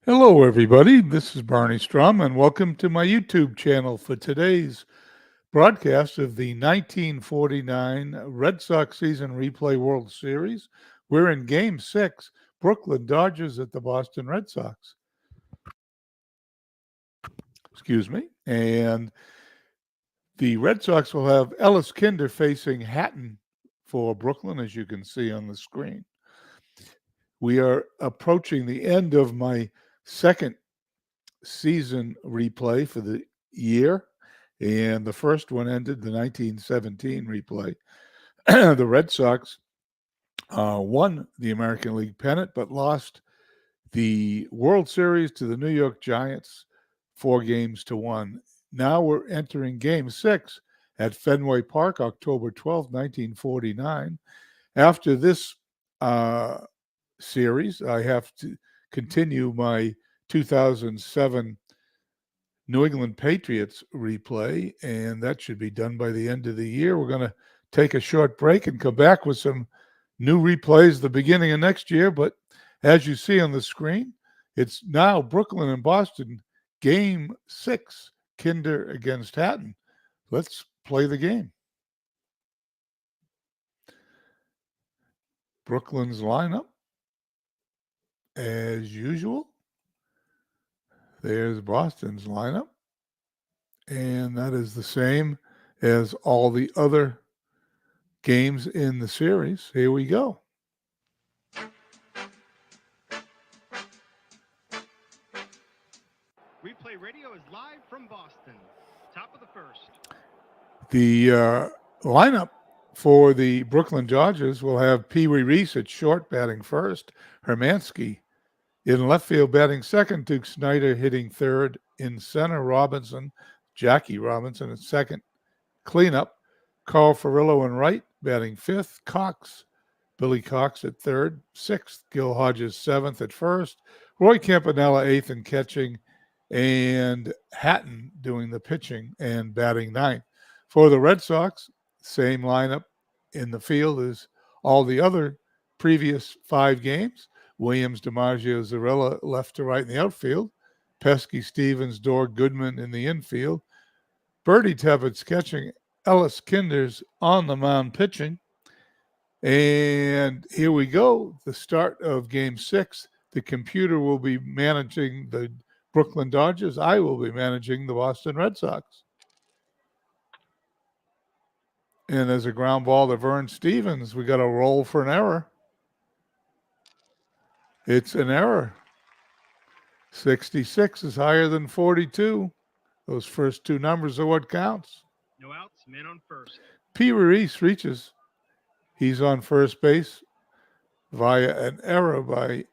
Hello, everybody. This is Barney Strum, and welcome to my YouTube channel for today's broadcast of the 1949 Red Sox season replay World Series. We're in Game 6, Brooklyn Dodgers at the Boston Red Sox. Excuse me. And the Red Sox will have Ellis Kinder facing Hatton for Brooklyn, as you can see on the screen. We are approaching the end of my second season replay for the year, and the first one ended the 1917 replay. The Red Sox won the American League pennant, but lost the World Series to the New York Giants 4-1. Now we're entering Game 6 at Fenway Park, October 12, 1949. After this series, I have to continue my 2007 New England Patriots replay, and that should be done by the end of the year. We're going to take a short break and come back with some new replays at the beginning of next year. But as you see on the screen, it's now Brooklyn and Boston, Game 6, Kinder against Hatton. Let's play the game. Brooklyn's lineup, as usual. There's Boston's lineup. And that is the same as all the other games in the series. Here we go. Replay Radio is live from Boston. Top of the first. The lineup for the Brooklyn Dodgers will have Pee Wee Reese at short batting first, Hermansky in left field batting second, Duke Snider hitting third, in center Jackie Robinson at second, cleanup, Carl Furillo in right batting fifth, Billy Cox at third, sixth, Gil Hodges seventh at first, Roy Campanella eighth and catching, and Hatton doing the pitching and batting ninth. For the Red Sox, same lineup in the field as all the other previous 5 games. Williams, DiMaggio, Zarella left to right in the outfield. Pesky, Stevens, Dorr, Goodman in the infield. Bertie Tebbets catching. Ellis Kinder's on the mound pitching. And here we go, the start of Game 6. The computer will be managing the Brooklyn Dodgers. I will be managing the Boston Red Sox. And there's a ground ball to Vern Stevens. We got a roll for an error. It's an error. 66 is higher than 42. Those first 2 numbers are what counts. No outs, men on first. Pee Wee Reese reaches. He's on first base via an error by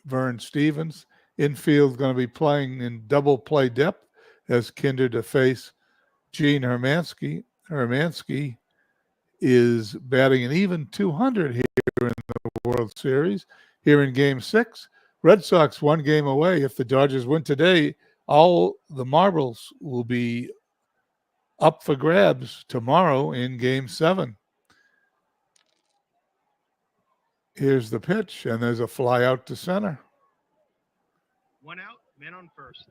Vern Stevens. Infield going to be playing in double play depth as Kinder to face Gene Hermansky. Hermansky is batting an even 200 here in the World Series. Here in Game 6, Red Sox 1 game away. If the Dodgers win today, all the marbles will be up for grabs tomorrow in Game 7. Here's the pitch, and there's a fly out to center. 1 out, men on first.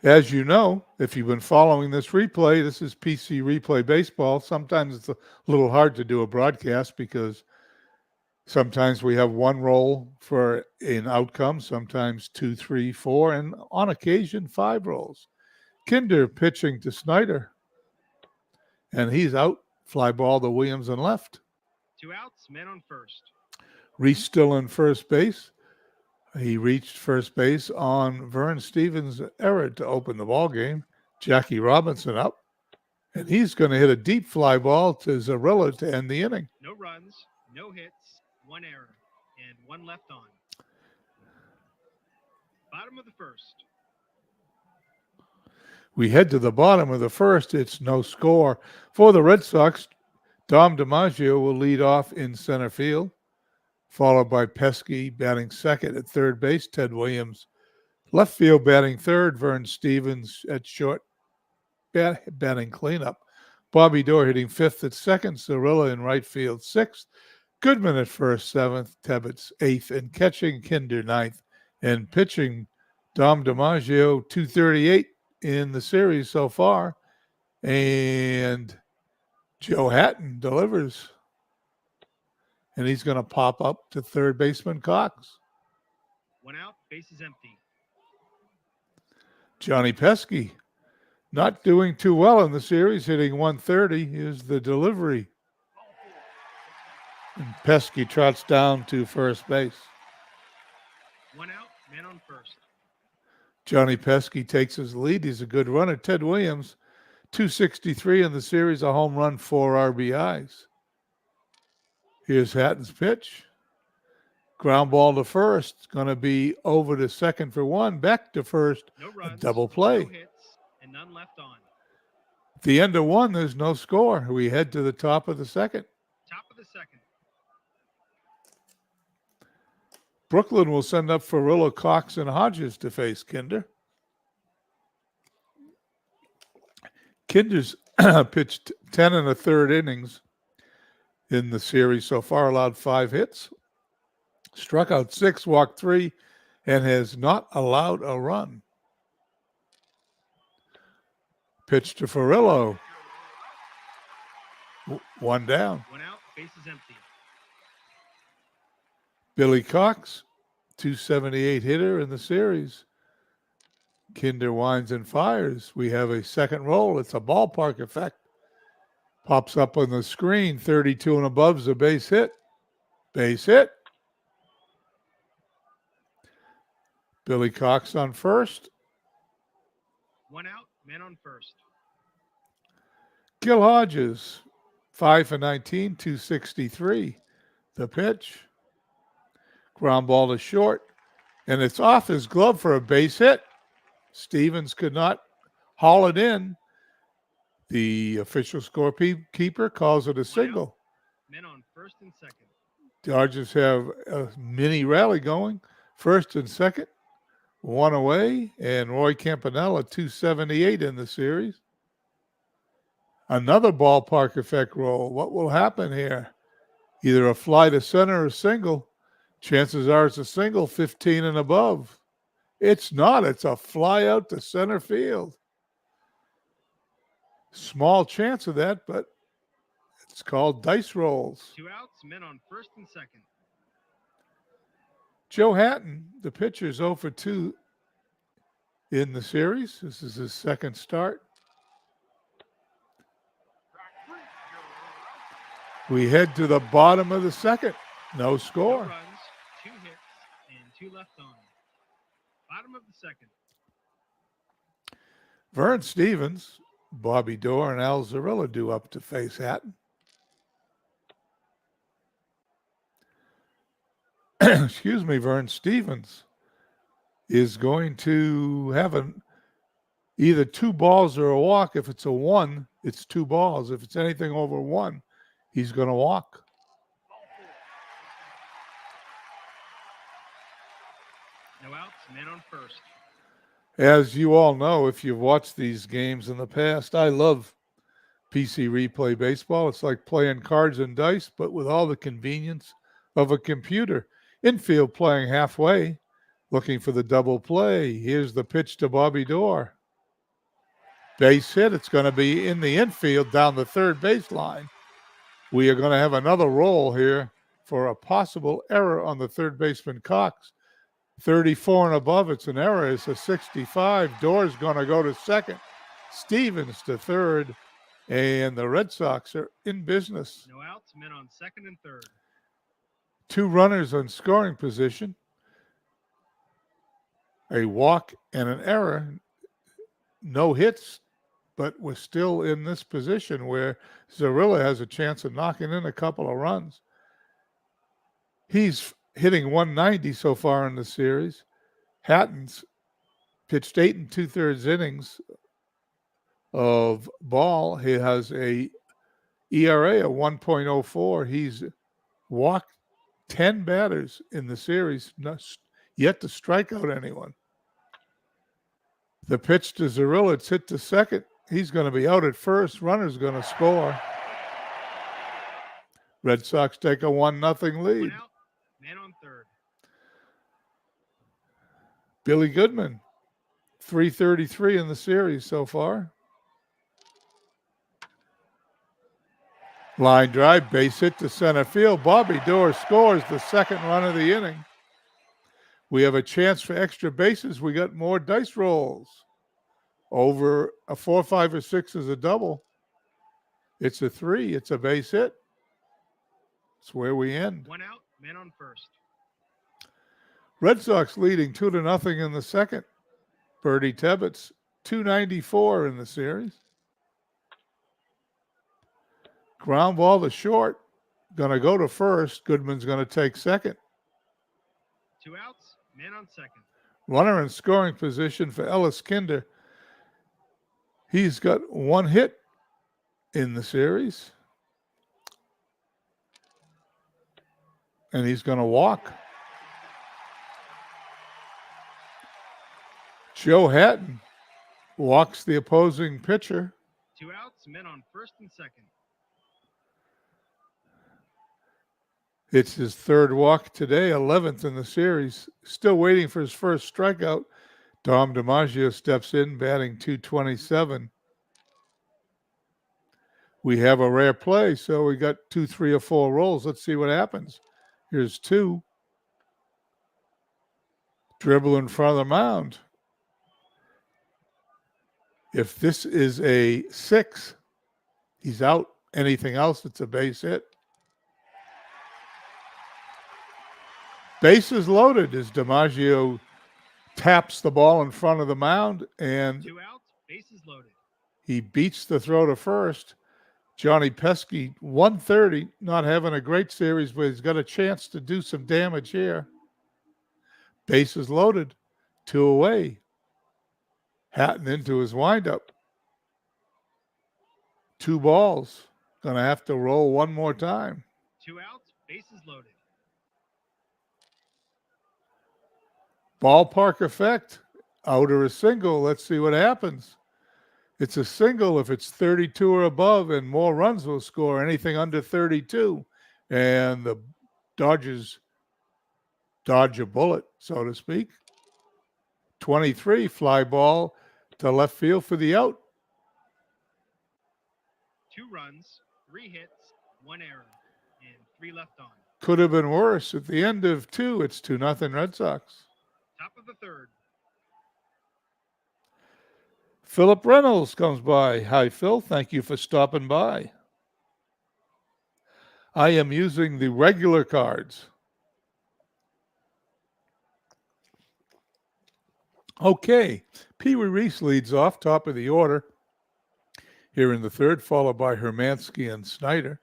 As you know, if you've been following this replay, this is PC Replay Baseball. Sometimes it's a little hard to do a broadcast because sometimes we have 1 roll for an outcome, sometimes 2, 3, 4, and on occasion 5 rolls. Kinder pitching to Snider, and he's out. Fly ball to Williams and left. 2 outs, men on first. Reese still in first base. He reached first base on Vern Stevens' error to open the ball game. Jackie Robinson up, and he's going to hit a deep fly ball to Zarella to end the inning. No runs, no hits, 1 error, and 1 left on. Bottom of the first. We head to the bottom of the first. It's no score. For the Red Sox, Dom DiMaggio will lead off in center field, followed by Pesky batting second. At third base, Ted Williams. Left field batting third, Vern Stevens at short, batting cleanup. Bobby Doerr hitting fifth at second, Zarella in right field sixth. Goodman at first, seventh, Tebbets eighth, and catching Kinder ninth, and pitching Dom DiMaggio 238 in the series so far. And Joe Hatton delivers. And he's going to pop up to third baseman Cox. 1 out, bases empty. Johnny Pesky not doing too well in the series, hitting 130 is the delivery. And Pesky trots down to first base. 1 out, man on first. Johnny Pesky takes his lead. He's a good runner. Ted Williams, 263 in the series, a home run, 4 RBIs. Here's Hatton's pitch. Ground ball to first. Going to be over to second for one. Back to first. No runs, double play. no hits, and none left on. At the end of one, there's no score. We head to the top of the second. Top of the second. Brooklyn will send up Ferrillo, Cox, and Hodges to face Kinder. Kinder's pitched 10 and a third innings in the series so far, allowed 5 hits, struck out 6, walked 3, and has not allowed a run. Pitch to Ferrillo. 1 down. 1 out, bases empty. Billy Cox, 278 hitter in the series. Kinder winds and fires. We have a second roll. It's a ballpark effect. Pops up on the screen. 32 and above is a base hit. Base hit. Billy Cox on first. 1 out, man on first. Gil Hodges, 5 for 19, 263. The pitch. Ground ball to short. And it's off his glove for a base hit. Stevens could not haul it in. The official scorekeeper calls it a single. Men on first and second. Dodgers have a mini rally going. First and second, 1 away, and Roy Campanella, 278 in the series. Another ballpark effect roll. What will happen here? Either a fly to center or single. Chances are it's a single, 15 and above. It's not. It's a fly out to center field. Small chance of that, but it's called dice rolls. 2 outs, men on first and second. Joe Hatton, the pitcher, is 0 for 2 in the series. This is his second start. We head to the bottom of the second. No No score. runs, 2 hits, and 2 left on. Bottom of the second. Vern Stevens, Bobby Dorr, and Al Zarilla due up to face Hatton. Excuse me, Vern Stevens is going to have either 2 balls or a walk. If it's a 1, it's 2 balls. If it's anything over 1, he's going to walk. No outs, men on first. As you all know, if you've watched these games in the past, I love PC replay baseball. It's like playing cards and dice, but with all the convenience of a computer. Infield playing halfway, looking for the double play. Here's the pitch to Bobby Dorr. Base hit. It's going to be in the infield down the third baseline. We are going to have another roll here for a possible error on the third baseman Cox. 34 and above, it's an error. It's a 65. Dorr's going to go to second. Stevens to third. And the Red Sox are in business. No outs, men on second and third. 2 runners on scoring position. A walk and an error. No hits, but we're still in this position where Zarilla has a chance of knocking in a couple of runs. He's hitting 190 so far in the series. Hatton's pitched 8 2/3 innings of ball. He has a ERA of 1.04. He's walked 10 batters in the series, not yet to strike out anyone. The pitch to Zarilla, it's hit to second. He's going to be out at first. Runner's going to score. Red Sox take a 1-0 lead. One out, man on third. Billy Goodman, 333 in the series so far. Line drive, base hit to center field. Bobby Doerr scores the second run of the inning. We have a chance for extra bases. We got more dice rolls. Over a 4, 5, or 6 is a double. It's a 3. It's a base hit. It's where we end. One out, man on first. Red Sox leading 2-0 in the second. Bertie Tebbets, 294 in the series. Ground ball to short. Going to go to first. Goodman's going to take second. 2 outs, man on second. Runner in scoring position for Ellis Kinder. He's got 1 hit in the series. And he's going to walk. Joe Hatton walks the opposing pitcher. 2 outs, men on first and second. It's his third walk today, 11th in the series. Still waiting for his first strikeout. Dom DiMaggio steps in, batting .227. We have a rare play, so we got 2, 3, or 4 rolls. Let's see what happens. Here's 2. Dribble in front of the mound. If this is a 6, he's out. Anything else, it's a base hit. Bases loaded as DiMaggio taps the ball in front of the mound, and 2 outs, bases loaded. he beats the throw to first. Johnny Pesky, 130, not having a great series, but he's got a chance to do some damage here. Bases loaded, 2 away. Hatton into his windup. 2 balls. Going to have to roll one more time. 2 outs, bases loaded. Ballpark effect. Out or a single. Let's see what happens. It's a single if it's 32 or above, and more runs will score. Anything under 32. And the Dodgers dodge a bullet, so to speak. 23, fly ball to left field for the out. 2 runs, 3 hits, 1 error, and 3 left on. Could have been worse. At the end of 2, it's 2-0 Red Sox. Top of the third. Philip Reynolds comes by. Hi, Phil. Thank you for stopping by. I am using the regular cards. Okay. Pee Wee Reese leads off, top of the order. Here in the third, followed by Hermansky and Snyder.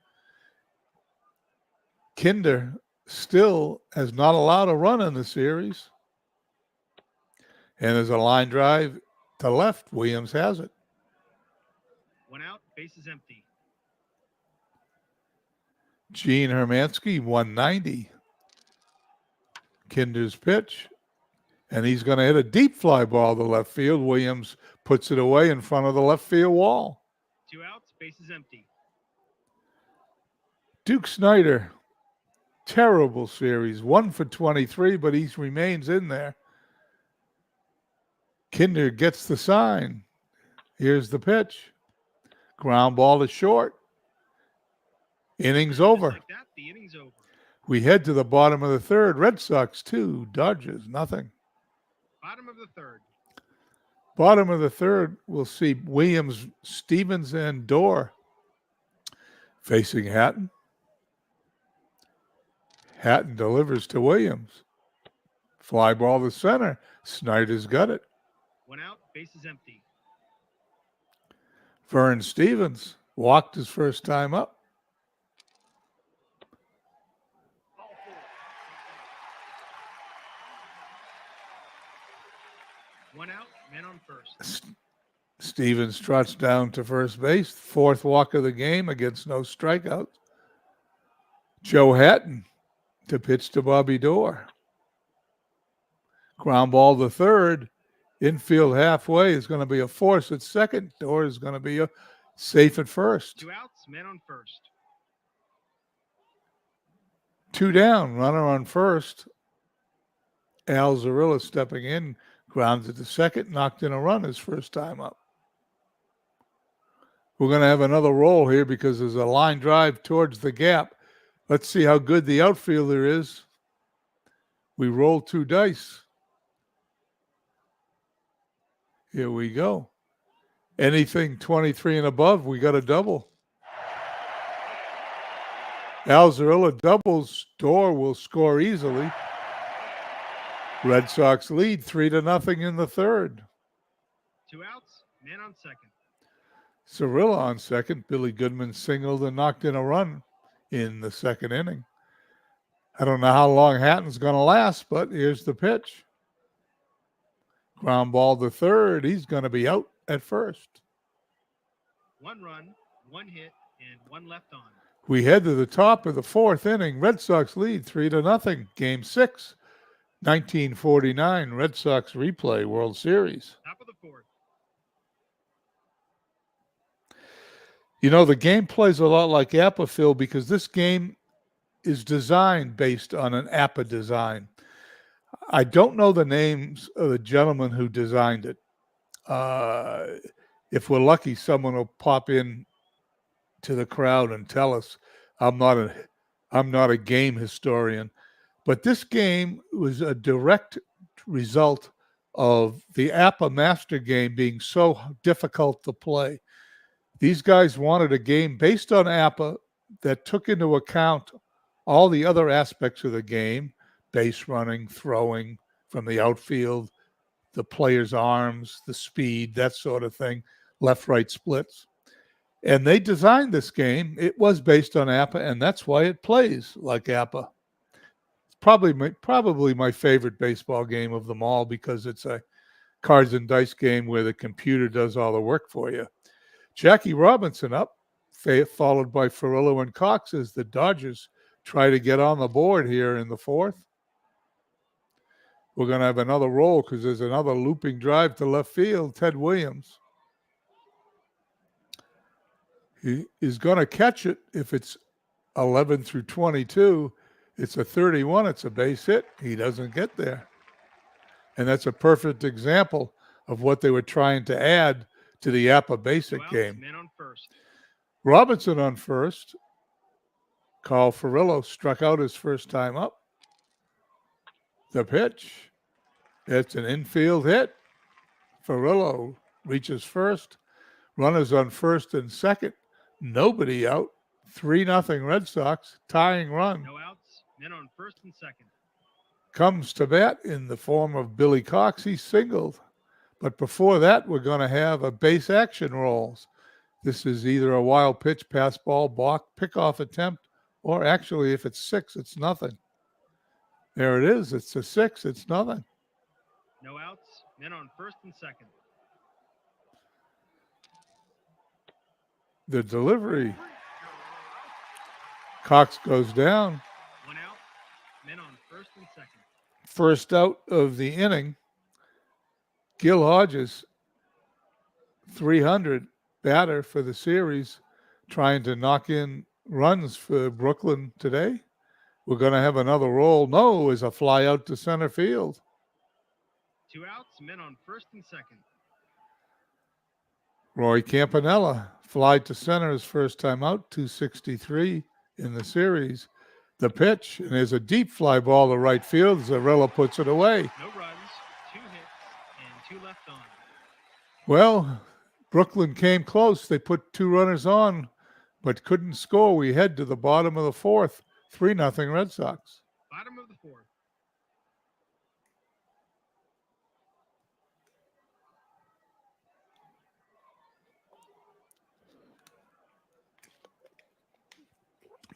Kinder still has not allowed a run in the series. And there's a line drive to left. Williams has it. 1 out, bases empty. Gene Hermansky, 190. Kinder's pitch. And he's going to hit a deep fly ball to left field. Williams puts it away in front of the left field wall. 2 outs, bases empty. Duke Snyder, terrible series. 1 for 23, but he remains in there. Kinder gets the sign. Here's the pitch. Ground ball to short. Innings over. Just like that, the inning's over. We head to the bottom of the third. Red Sox 2, Dodgers nothing. Bottom of the third. Bottom of the third, we'll see Williams, Stevens, and Doerr facing Hatton. Hatton delivers to Williams. Fly ball to center. Snyder's got it. 1 out, bases empty. Vern Stevens walked his first time up. One out, man on first. Stevens trots down to first base. 4th walk of the game against no strikeouts. Joe Hatton to pitch to Bobby Doerr. Ground ball to third. Infield halfway is going to be a force at second. Doerr is going to be a safe at first. 2 outs, man on first. 2 down, runner on first. Al Zarilla stepping in, grounds it to second, knocked in a run his first time up. We're going to have another roll here because there's a line drive towards the gap. Let's see how good the outfielder is. We roll 2 dice. Here we go. Anything 23 and above, we got a double. Al Zarilla doubles. Dorr will score easily. Red Sox lead 3-0 in the third. 2 outs, man on second. Zarilla on second. Billy Goodman singled and knocked in a run in the second inning. I don't know how long Hatton's going to last, but here's the pitch. Ground ball to third. He's going to be out at first. 1 run, 1 hit, and 1 left on. We head to the top of the fourth inning. Red Sox lead 3-0. Game 6, 1949 Red Sox replay World Series. Top of the fourth. You know, the game plays a lot like APA, Phil, because this game is designed based on an APA design. I don't know the names of the gentleman who designed it. If we're lucky, someone will pop in to the crowd and tell us. I'm not a game historian, but this game was a direct result of the APA master game being so difficult to play. These guys wanted a game based on APA that took into account all the other aspects of the game: base running, throwing from the outfield, the player's arms, the speed, that sort of thing, left-right splits. And they designed this game. It was based on APA, and that's why it plays like APA. It's probably my favorite baseball game of them all because it's a cards and dice game where the computer does all the work for you. Jackie Robinson up, followed by Ferrillo and Cox as the Dodgers try to get on the board here in the fourth. We're going to have another roll because there's another looping drive to left field. Ted Williams. He is going to catch it if it's 11 through 22. It's a 31. It's a base hit. He doesn't get there. And that's a perfect example of what they were trying to add to the APA basic game. Man on first. Robinson on first. Carl Ferrillo struck out his first time up. The pitch. It's an infield hit. Ferrillo reaches first. Runners on first and second. Nobody out. 3-0 Red Sox. Tying run. No outs, men on first and second. Comes to bat in the form of Billy Cox. He singled. But before that, we're going to have a base action rolls. This is either a wild pitch, pass ball, balk, pickoff attempt, or actually, if it's 6, it's nothing. There it is. It's a 6. It's nothing. No outs, men on first and second. The delivery. Cox goes down. 1 out, men on first and second. First out of the inning. Gil Hodges, 300 batter for the series, trying to knock in runs for Brooklyn today. We're going to have another roll. No, is a fly out to center field. 2 outs, men on first and second. Roy Campanella, fly to center his first time out, 263 in the series. The pitch, and there's a deep fly ball to right field. Zarella puts it away. No runs, 2 hits, and 2 left on. Well, Brooklyn came close. They put 2 runners on, but couldn't score. We head to the bottom of the fourth, 3-0 Red Sox. Bottom of the fourth.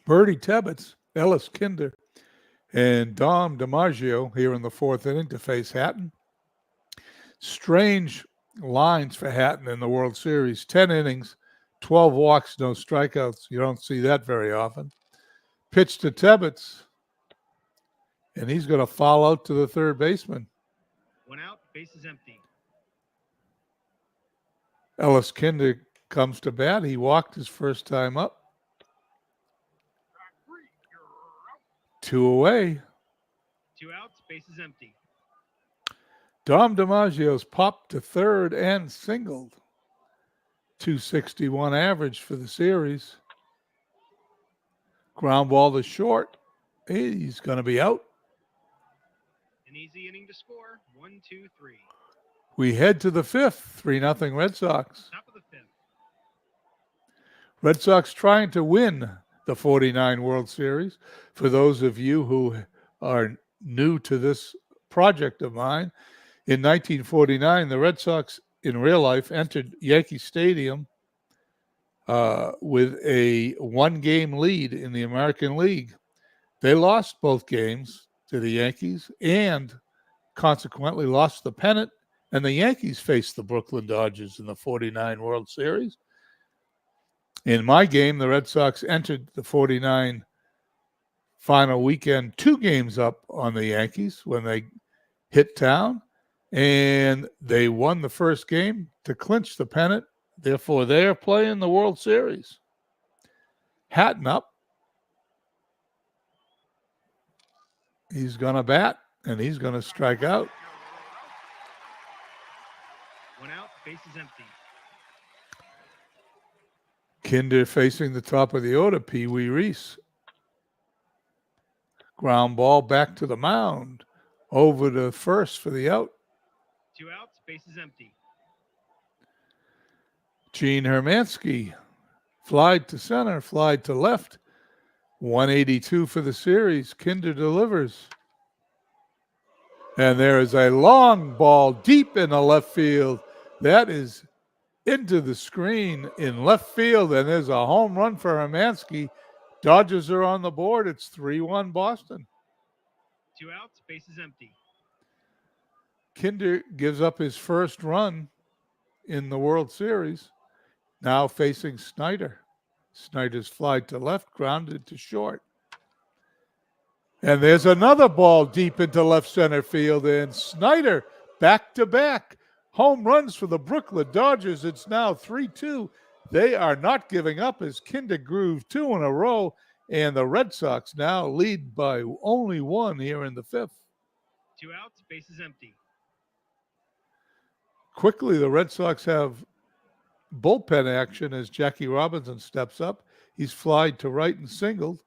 Bertie Tebbetts, Ellis Kinder, and Dom DiMaggio here in the fourth inning to face Hatton. Strange lines for Hatton in the World Series. 10 innings, 12 walks, no strikeouts. You don't see that very often. Pitch to Tebbetts, and he's going to foul out to the third baseman. 1 out, base is empty. Ellis Kinder comes to bat. He walked his first time up. 2 away. 2 outs, bases empty. Dom DiMaggio's popped to third and singled. 261 average for the series. Ground ball to short. He's going to be out. An easy inning to score. 1, 2, 3. We head to the fifth. 3-0 Red Sox. Top of the fifth. Red Sox trying to win the 49 World Series. For those of you who are new to this project of mine, in 1949, the Red Sox in real life entered Yankee Stadium with a 1-game lead in the American League. They lost both games to the Yankees and consequently lost the pennant, and the Yankees faced the Brooklyn Dodgers in the 49 World Series. In my game, the Red Sox entered the 49 final weekend 2 games up on the Yankees when they hit town, and they won the first game to clinch the pennant. Therefore, they're playing the World Series. Hatton up. He's going to bat, and he's going to strike out. 1 out, bases empty. Kinder facing the top of the order, Pee Wee Reese. Ground ball back to the mound. Over to first for the out. 2 outs, bases empty. Gene Hermansky. Flied to center, flied to left. 182 for the series. Kinder delivers. And there is a long ball deep in the left field. That is into the screen in left field, and there's a home run for Hermansky. Dodgers are on the board. It's 3-1 Boston. 2 outs, bases empty. Kinder gives up his first run in the World Series. Now facing Snyder. Snyder's fly to left, grounded to short. And there's another ball deep into left center field, and Snyder back-to-back home runs for the Brooklyn Dodgers. It's now 3-2. They are not giving up as Kinder grooved 2 in a row, and the Red Sox now lead by only 1 here in the fifth. 2 outs, bases empty. Quickly, the Red Sox have bullpen action as Jackie Robinson steps up. He's flied to right and singled.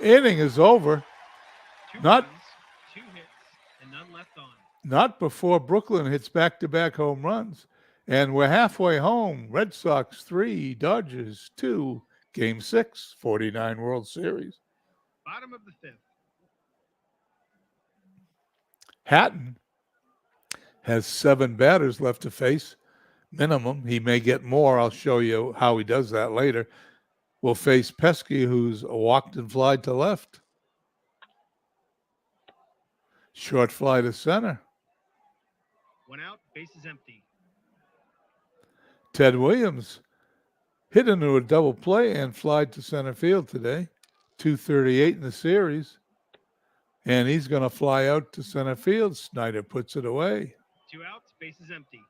Inning is over. 2 Not- runs, 2 hits, and none left on. Not before Brooklyn hits back-to-back home runs. And we're halfway home. Red Sox 3, Dodgers 2. Game 6, 49 World Series. Bottom of the fifth. Hatton has 7 batters left to face, minimum. He may get more. I'll show you how he does that later. Will face Pesky, who's walked and flied to left. Short fly to center. 1 out, bases empty. Ted Williams hit into a double play and flied to center field today. 238 in the series. And he's going to fly out to center field. Snyder puts it away. 2 outs, bases empty.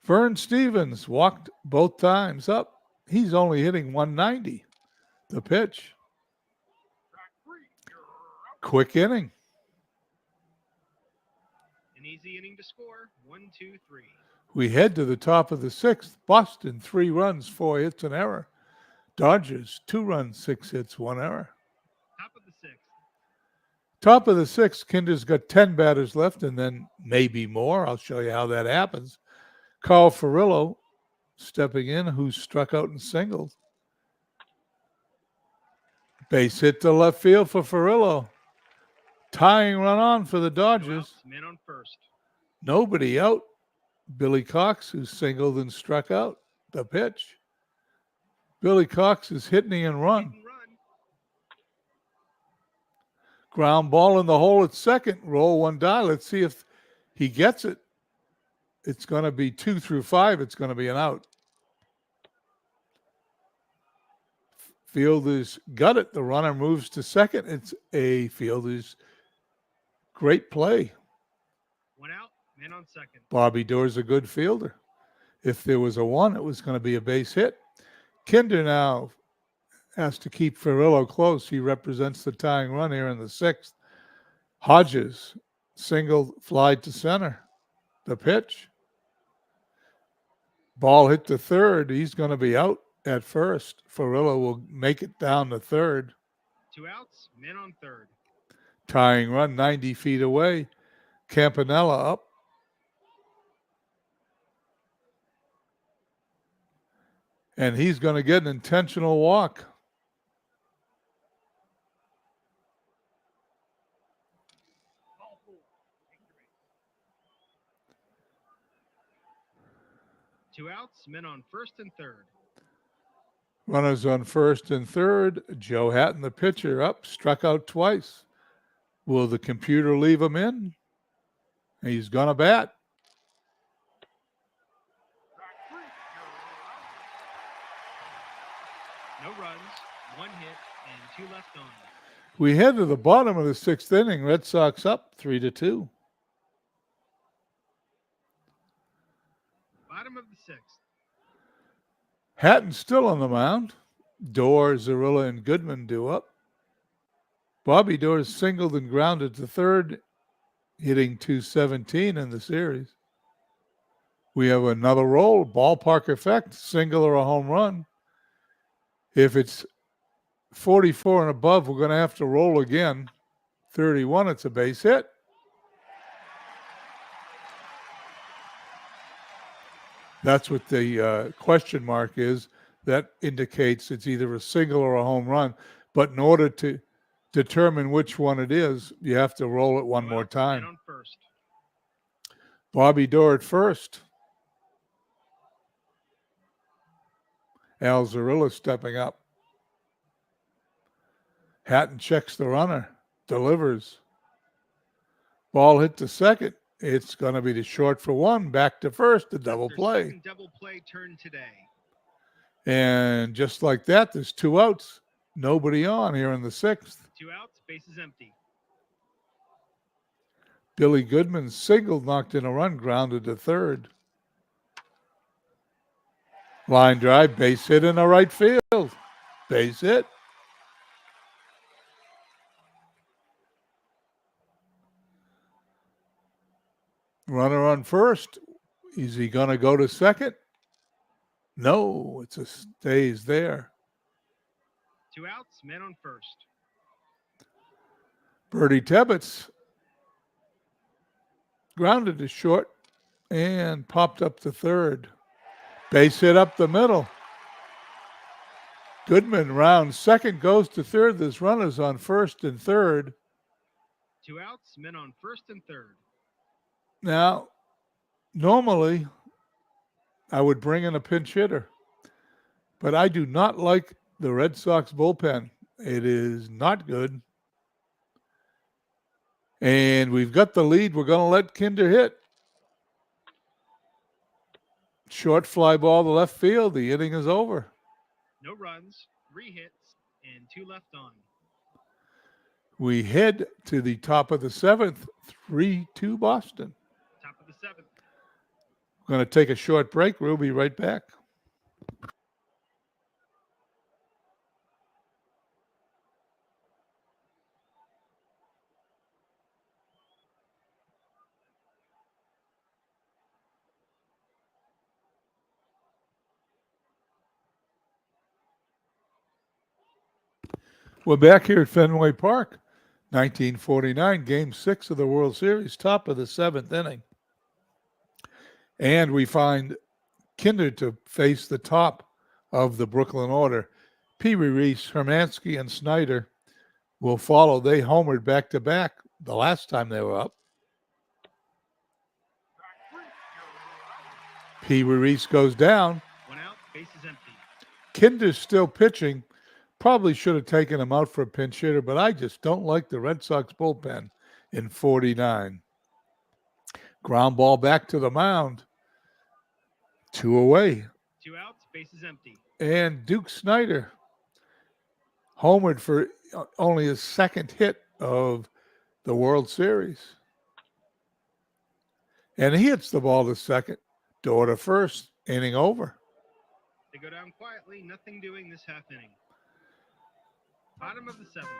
Vern Stevens walked both times up. He's only hitting 190. The pitch. Quick inning. An easy inning to score. 1, 2, 3. We head to the top of the sixth. Boston, 3 runs, 4 hits, an error. Dodgers, 2 runs, 6 hits, 1 error. Top of the sixth. Top of the sixth, Kinder's got 10 batters left and then maybe more. I'll show you how that happens. Carl Furillo stepping in, who struck out and singled. Base hit to left field for Furillo. Tying run on for the 2 Dodgers. outs, man on first. Nobody out. Billy Cox, who singled and struck out. The pitch. Billy Cox is hitting and run. Hit and run. Ground ball in the hole at second. Roll 1 die. Let's see if he gets it. It's going to be 2 through 5. It's going to be an out. Fielder's got it. The runner moves to second. It's a Fielder's great play. 1 out, man on second. Bobby Doerr's a good fielder. If there was a 1, it was going to be a base hit. Kinder now has to keep Ferrillo close. He represents the tying run here in the sixth. Hodges, single fly to center. The pitch. Ball hit to third. He's going to be out at first. Ferrillo will make it down to third. 2 outs, men on third. Tying run 90 feet away. Campanella up. And he's going to get an intentional walk. Ball 4. Extra base. 2 outs, men on first and third. Runners on first and third. Joe Hatton, the pitcher, up, struck out twice. Will the computer leave him in? He's going to bat. No runs, 1 hit, and 2 left on. We head to the bottom of the sixth inning. Red Sox up 3-2. Bottom of the sixth. Hatton still on the mound. Dorr, Zarilla, and Goodman due up. Bobby Dorr singled and grounded to third, hitting .217 in the series. We have another roll, ballpark effect, single or a home run. If it's 44 and above, we're going to have to roll again. 31, it's a base hit. That's what the question mark is. That indicates it's either a single or a home run. But in order to determine which one it is, you have to roll it one more time. On first. Bobby Dorr at first. Al Zarilla stepping up. Hatton checks the runner, delivers. Ball hit to second. It's going to be the short for one, back to first, the double Their play. second double play turn today. And just like that, there's 2 outs. Nobody on here in the sixth. 2 outs, bases empty. Billy Goodman singled, knocked in a run, grounded to third. Line drive, base hit in the right field. Base hit. Runner on first. Is he going to go to second? No, it's a stays there. 2 outs, men on first. Bertie Tebbetts grounded to short and popped up to third. Base hit up the middle. Goodman rounds second, goes to third. There's runners on first and third. 2 outs, men on first and third. Now, normally I would bring in a pinch hitter, but I do not like the Red Sox bullpen. It is not good. And we've got the lead. We're going to let Kinder hit. Short fly ball to left field. The inning is over. No runs, 3 hits, and 2 left on. We head to the top of the seventh, 3-2 Boston. Top of the seventh. We're going to take a short break. We'll be right back. We're back here at Fenway Park, 1949, Game 6 of the World Series, top of the seventh inning. And we find Kinder to face the top of the Brooklyn order. Pee Wee Reese, Hermansky, and Snyder will follow. They homered back-to-back the last time they were up. Pee Wee Reese goes down. 1 out, base is empty. Kinder's still pitching. Probably should have taken him out for a pinch hitter, but I just don't like the Red Sox bullpen in 49. Ground ball back to the mound. 2 away. 2 outs, base is empty. And Duke Snyder homered for only his second hit of the World Series. And he hits the ball to second. Door to first. Inning over. They go down quietly, nothing doing this half inning. Bottom of the seventh.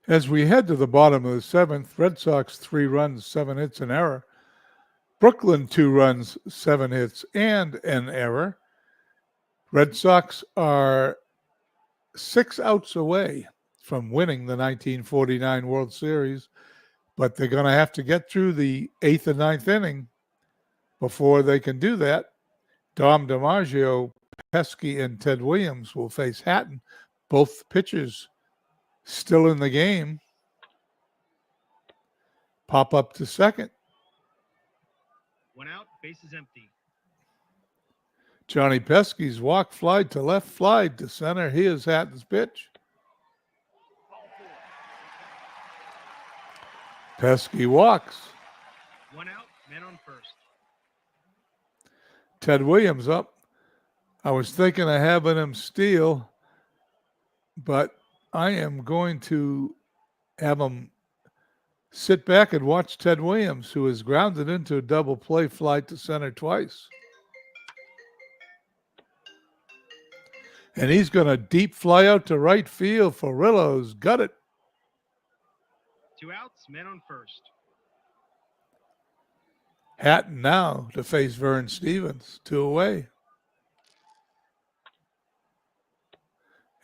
As we head to the bottom of the seventh, Red Sox 3 runs, 7 hits, an error. Brooklyn 2 runs, 7 hits, and an error. Red Sox are 6 outs away from winning the 1949 World Series, but they're going to have to get through the 8th and 9th inning before they can do that. Dom DiMaggio, Pesky, and Ted Williams will face Hatton. Both pitchers still in the game. Pop up to second. 1 out, bases empty. Johnny Pesky's walk fly to left, fly to center. Here's Hatton's pitch. Pesky walks. 1 out, man on first. Ted Williams up. I was thinking of having him steal, but I am going to have him sit back and watch Ted Williams, who is grounded into a double play fly to center twice. And he's going to deep fly out to right field. Farillo's got it. 2 outs, man on first. Hatton now to face Vern Stevens, 2 away.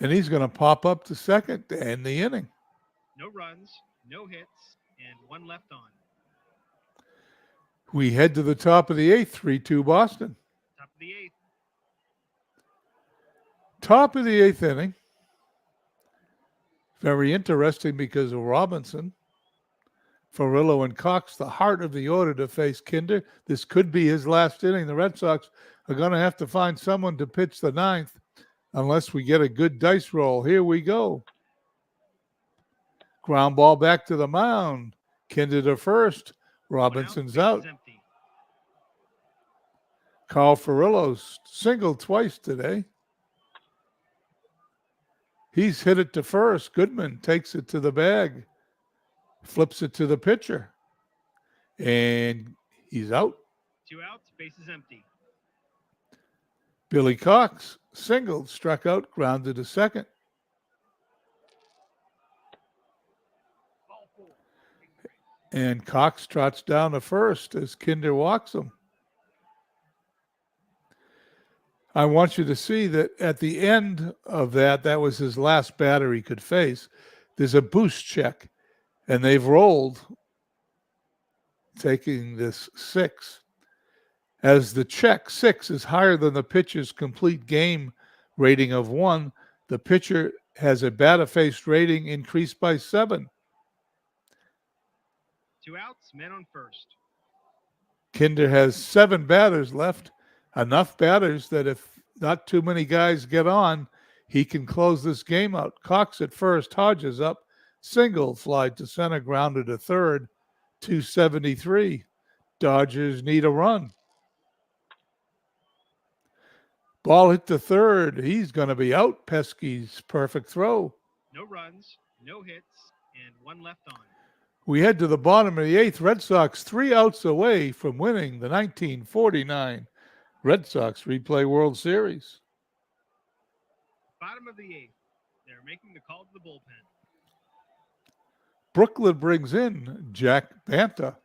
And he's going to pop up to second to end the inning. No runs, no hits, and 1 left on. We head to the top of the 8th, 3-2 Boston. Top of the 8th. Top of the 8th inning. Very interesting because of Robinson, Farillo, and Cox, the heart of the order to face Kinder. This could be his last inning. The Red Sox are going to have to find someone to pitch the 9th unless we get a good dice roll. Here we go. Ground ball back to the mound. Kinder to first. Robinson's out. Empty. Carl Farillo's singled twice today. He's hit it to first. Goodman takes it to the bag, flips it to the pitcher, and he's out. 2 outs, bases empty. Billy Cox singled, struck out, grounded to second. And Cox trots down to first as Kinder walks him. I want you to see that at the end of that was his last batter he could face. There's a boost check, and they've rolled, taking this 6. As the check 6 is higher than the pitcher's complete game rating of 1, the pitcher has a batter face rating increased by 7. 2 outs, man on first. Kinder has 7 batters left, enough batters that if not too many guys get on, he can close this game out. Cox at first, Hodges up, single, fly to center, grounded to third, 273. Dodgers need a run. Ball hit to third. He's going to be out. Pesky's perfect throw. No runs, no hits, and 1 left on. We head to the bottom of the 8th. Red Sox 3 outs away from winning the 1949 Red Sox Replay World Series. Bottom of the 8th. They're making the call to the bullpen. Brooklyn brings in Jack Banta.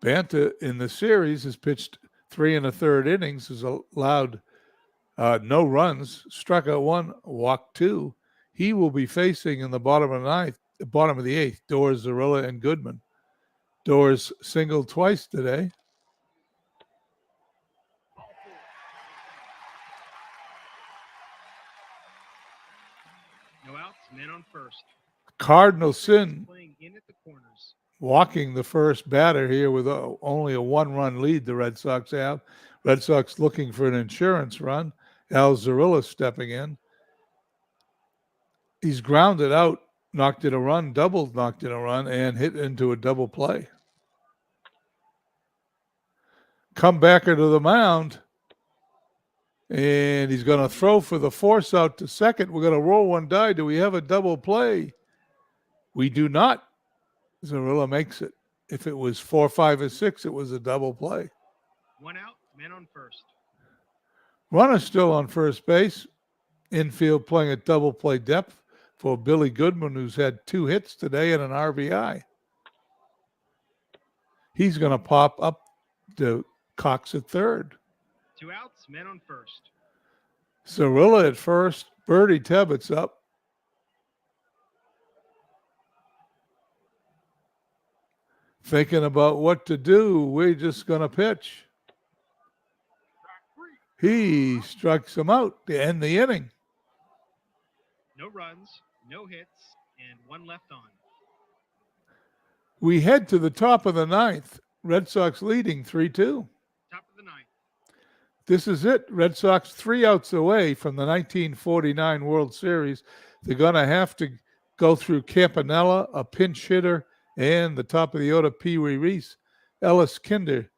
Banta in the series has pitched 3 1/3 innings, has allowed no runs, struck out 1, walked 2. He will be facing in the bottom of the 8th, Doors, Zarilla, and Goodman. Doors singled twice today. No outs, men on first. Cardinal Sin Playing in at the corners. walking the first batter here with only a 1-run lead the Red Sox have. Red Sox looking for an insurance run. Al Zarilla stepping in. He's grounded out, knocked in a run, doubled, knocked in a run, and hit into a double play. Comebacker to the mound. And he's going to throw for the force out to second. We're going to roll one die. Do we have a double play? We do not. Zarilla makes it. If it was 4, 5, or 6, it was a double play. 1 out, men on first. Runner still on first base. Infield playing at double play depth for Billy Goodman, who's had 2 hits today and an RBI. He's going to pop up to Cox at third. 2 outs, men on first. Zarilla at first. Bertie Tebbets up. Thinking about what to do. We're just going to pitch. He strikes him out to end the inning. No runs, no hits, and 1 left on. We head to the top of the 9th. Red Sox leading 3-2. Top of the 9th. This is it. Red Sox 3 outs away from the 1949 World Series. They're going to have to go through Campanella, a pinch hitter, and the top of the order, Pee Wee Reese. Ellis Kinder,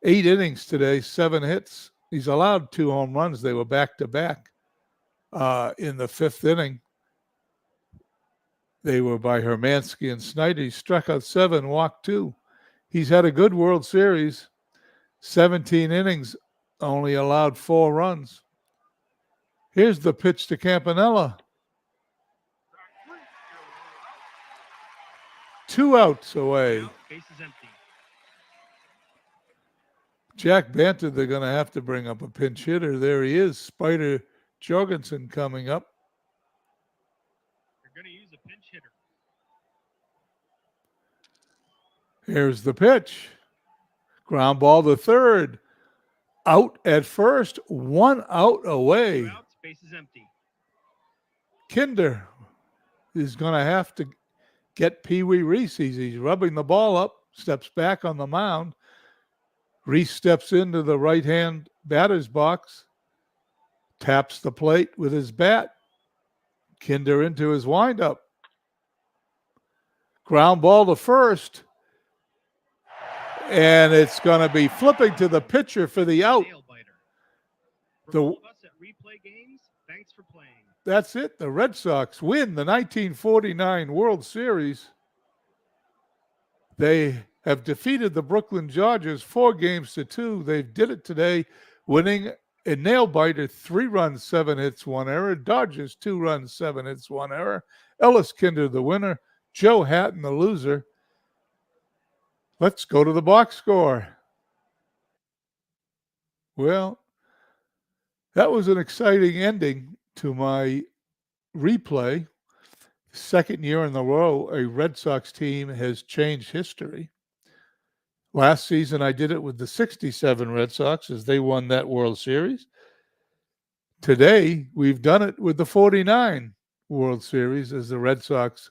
8 innings today, 7 hits. He's allowed 2 home runs. They were back-to-back in the 5th inning. They were by Hermansky and Snyder. He struck out 7, walked 2. He's had a good World Series. 17 innings, only allowed 4 runs. Here's the pitch to Campanella. 2 outs away. Out, base is empty. Jack Banta, they're going to have to bring up a pinch hitter. There he is, Spider Jorgensen coming up. They're going to use a pinch hitter. Here's the pitch. Ground ball to third. Out at first, 1 out away. 2 outs, base is empty. Kinder is going to have to get Pee Wee Reese. He's rubbing the ball up, steps back on the mound. Reese steps into the right-hand batter's box, taps the plate with his bat. Kinder into his windup. Ground ball to first. And it's going to be flipping to the pitcher for the out. Nail biter. For all of us at Replay Games, thanks for playing. That's it. The Red Sox win the 1949 World Series. They have defeated the Brooklyn Dodgers 4-2. They did it today, winning a nail biter, 3 runs, 7 hits, 1 error. Dodgers 2 runs, 7 hits, 1 error. Ellis Kinder the winner. Joe Hatton the loser. Let's go to the box score. Well, that was an exciting ending to my replay. Second year in a row, a Red Sox team has changed history. Last season, I did it with the 67 Red Sox as they won that World Series. Today, we've done it with the 49 World Series as the Red Sox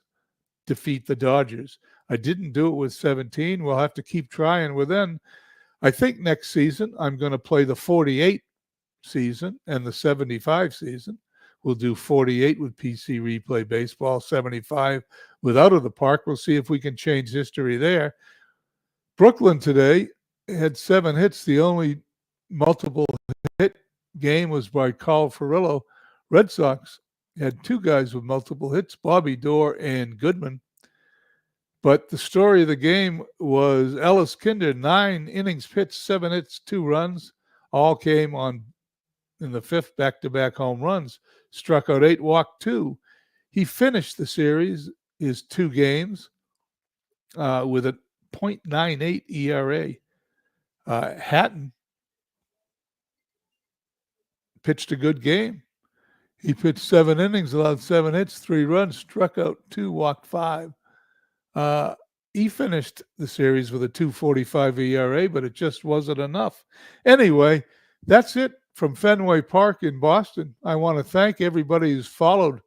defeat the Dodgers. I didn't do it with 17. We'll have to keep trying with them. I think next season, I'm going to play the 48 season and the 75 season. We'll do 48 with PC Replay Baseball, 75 with Out of the Park. We'll see if we can change history there. Brooklyn today had 7 hits. The only multiple hit game was by Carl Furillo. Red Sox had 2 guys with multiple hits, Bobby Doerr and Goodman. But the story of the game was Ellis Kinder, 9 innings pitched, 7 hits, 2 runs. All came on in the 5th, back-to-back home runs. Struck out 8, walked 2. He finished the series, his 2 games, with a .98 ERA. Hatton pitched a good game. He pitched 7 innings, allowed 7 hits, 3 runs, struck out 2, walked 5. He finished the series with a 2.45 ERA, but it just wasn't enough. Anyway, that's it from Fenway Park in Boston. I want to thank everybody who's followed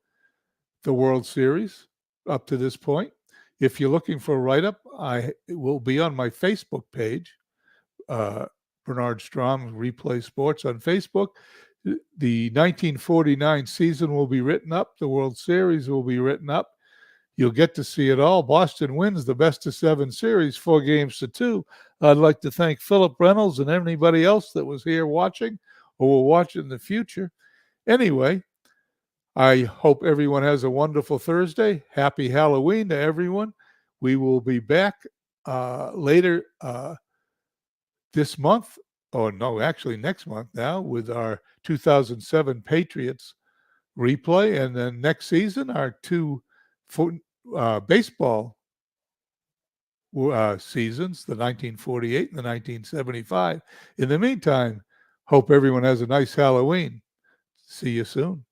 the World Series up to this point. If you're looking for a write-up, it will be on my Facebook page, Bernard Strom Replay Sports on Facebook. The 1949 season will be written up. The World Series will be written up. You'll get to see it all. Boston wins the best-of-7 series, 4-2. I'd like to thank Philip Reynolds and anybody else that was here watching or will watch in the future. Anyway, I hope everyone has a wonderful Thursday. Happy Halloween to everyone. We will be back later this month, or no, actually next month now, with our 2007 Patriots replay. And then next season, our 2 baseball seasons, the 1948 and the 1975. In the meantime, hope everyone has a nice Halloween. See you soon.